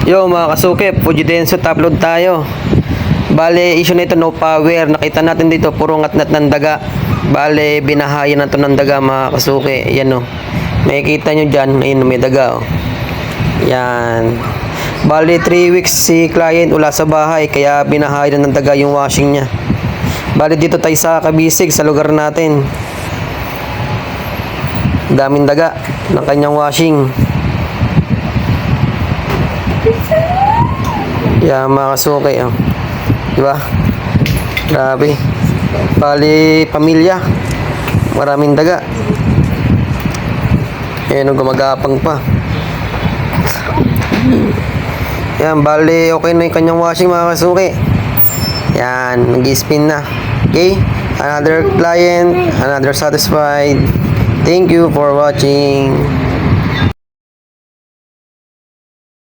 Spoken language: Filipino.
Yo mga kasukip, Fujidenso upload tayo. Bale, issue na ito no power. Nakita natin dito puro ngat-ngat ng daga. Bale, binahayan na to ng daga mga kasuki. Yan o. Makikita nyo dyan, ayun may daga o. Yan. Bale, 3 weeks si client wala sa bahay. Kaya binahayan ng daga yung washing niya. Bale, dito tayo sa Kabisig, sa lugar natin. Daming daga ng kanyang washing. Yan mga kasuki oh. Diba? Grabe. Bali pamilya. Maraming daga. Ayan oh, gumagapang pa. Yan, bali okay na yung kanyang washing mga kasuki. Yan, nag-spin na. Okay? Another client, another satisfied. Thank you for watching.